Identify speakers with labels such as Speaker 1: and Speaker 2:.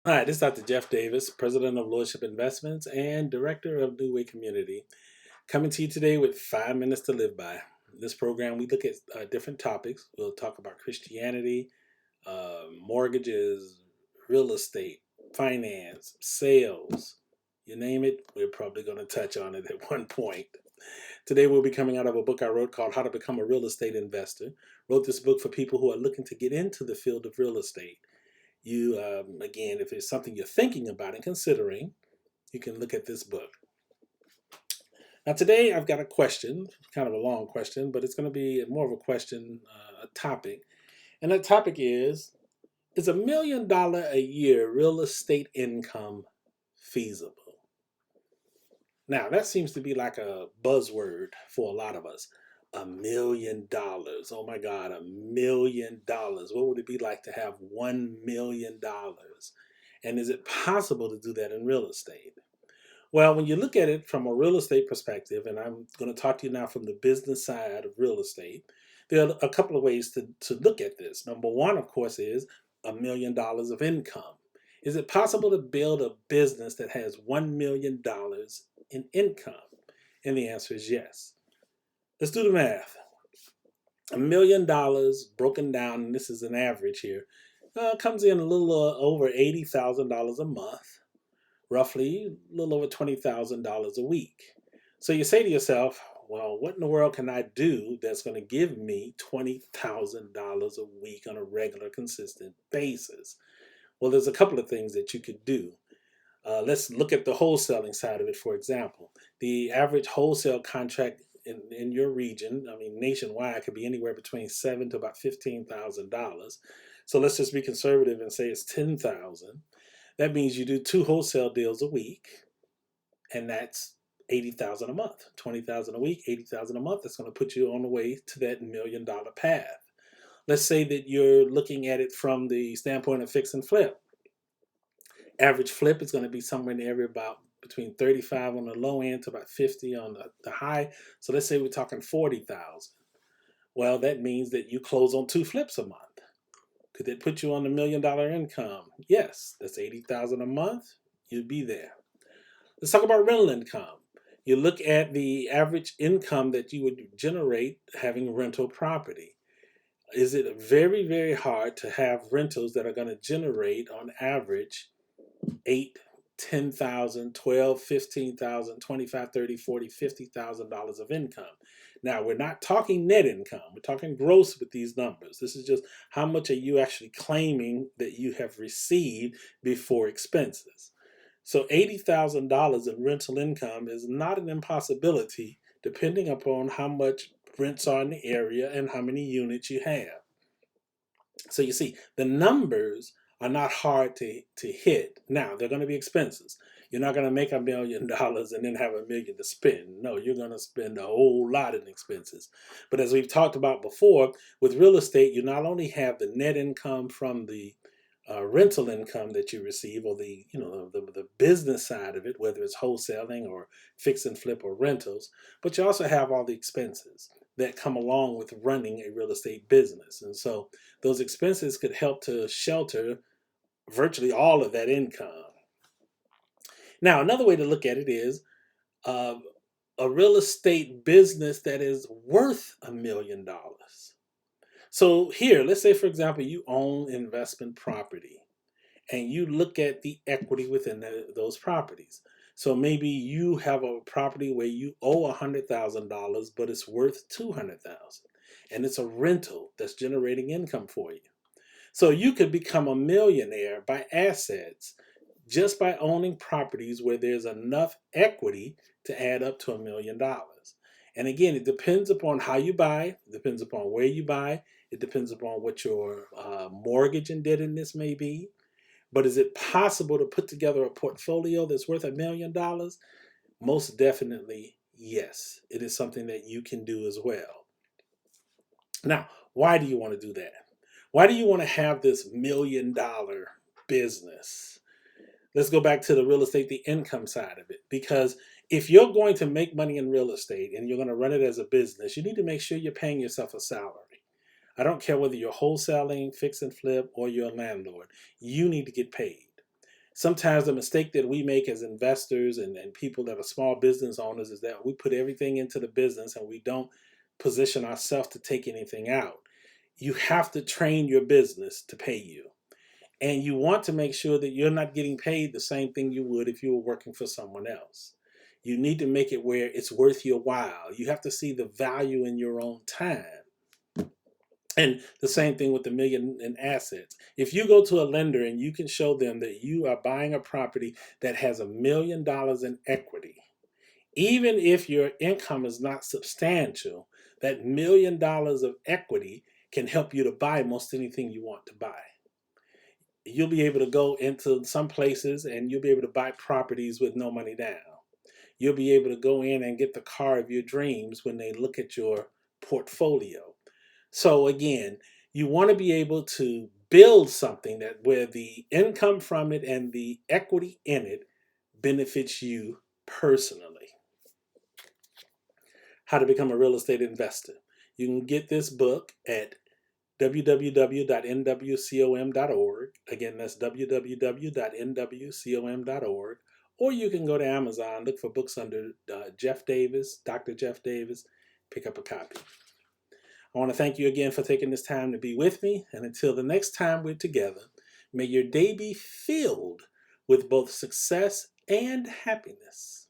Speaker 1: Hi, this is Dr. Jeff Davis, President of Lordship Investments and Director of New Way Community, coming to you today with 5 minutes to live by. In this program, we look at different topics. We'll talk about Christianity, mortgages, real estate, finance, sales. You name it, we're probably going to touch on it at one point. Today, we'll be coming out of a book I wrote called How to Become a Real Estate Investor. Wrote this book for people who are looking to get into the field of real estate. Again, if it's something you're thinking about and considering, you can look at this book. Now, today I've got a question, kind of a long question, but it's going to be more of a question, a topic. And that topic is $1 million a year real estate income feasible? Now, that seems to be like a buzzword for a lot of us. $1 million. Oh my God, $1 million. What would it be like to have $1 million? And is it possible to do that in real estate? Well, when you look at it from a real estate perspective, and I'm going to talk to you now from the business side of real estate, there are a couple of ways to look at this. Number one, of course, is $1 million of income. Is it possible to build a business that has $1 million in income? And the answer is yes. Let's do the math. $1 million broken down, and this is an average here, comes in a little over $80,000 a month, roughly a little over $20,000 a week. So you say to yourself, well, what in the world can I do that's going to give me $20,000 a week on a regular, consistent basis? Well, there's a couple of things that you could do. Let's look at the wholesaling side of it, for example. The average wholesale contract in your region, I mean, nationwide, could be anywhere between $7,000 to about $15,000. So let's just be conservative and say it's 10,000. That means you do two wholesale deals a week, and that's 80,000 a month. 20,000 a week, 80,000 a month. That's going to put you on the way to that $1 million path. Let's say that you're looking at it from the standpoint of fix and flip. Average flip is going to be somewhere in the area about between 35 on the low end to about 50 on the high. So let's say we're talking 40,000. Well, that means that you close on two flips a month. Could that put you on $1 million income? Yes, that's 80,000 a month. You'd be there. Let's talk about rental income. You look at the average income that you would generate having rental property. Is it very, very hard to have rentals that are going to generate on average 8, 10,000, 12, 15,000, 25, 30, 40, $50,000 of income? Now, we're not talking net income. We're talking gross with these numbers. This is just how much are you actually claiming that you have received before expenses. So $80,000 in rental income is not an impossibility depending upon how much rents are in the area and how many units you have. So you see, the numbers are not hard to hit. Now, they're going to be expenses. You're not going to make $1 million and then have a million to spend. No, you're going to spend a whole lot in expenses. But as we've talked about before, with real estate, you not only have the net income from the rental income that you receive, or the business side of it, whether it's wholesaling or fix and flip or rentals, but you also have all the expenses that come along with running a real estate business. And so those expenses could help to shelter virtually all of that income. Now, another way to look at it is uh, a real estate business that is worth $1 million. So here, let's say, for example, you own investment property and you look at the equity within those properties. So maybe you have a property where you owe $100,000, but it's worth $200,000, and it's a rental that's generating income for you. So you could become a millionaire by assets just by owning properties where there's enough equity to add up to $1 million. And again, it depends upon how you buy, it depends upon where you buy, it depends upon what your mortgage indebtedness may be. But is it possible to put together a portfolio that's worth $1 million? Most definitely, yes. It is something that you can do as well. Now, why do you want to do that? Why do you want to have this $1 million business? Let's go back to the real estate, the income side of it. Because if you're going to make money in real estate and you're going to run it as a business, you need to make sure you're paying yourself a salary. I don't care whether you're wholesaling, fix and flip, or you're a landlord. You need to get paid. Sometimes the mistake that we make as investors and people that are small business owners is that we put everything into the business and we don't position ourselves to take anything out. You have to train your business to pay you. And you want to make sure that you're not getting paid the same thing you would if you were working for someone else. You need to make it where it's worth your while. You have to see the value in your own time. And the same thing with the million in assets. If you go to a lender and you can show them that you are buying a property that has $1 million in equity, even if your income is not substantial, that $1 million of equity can help you to buy most anything you want to buy. You'll be able to go into some places and you'll be able to buy properties with no money down. You'll be able to go in and get the car of your dreams when they look at your portfolio. So again, you want to be able to build something that where the income from it and the equity in it benefits you personally. How to become a real estate investor. You can get this book at www.nwcom.org. Again, that's www.nwcom.org. Or you can go to Amazon, look for books under Jeff Davis, Dr. Jeff Davis, pick up a copy. I want to thank you again for taking this time to be with me. And until the next time we're together, may your day be filled with both success and happiness.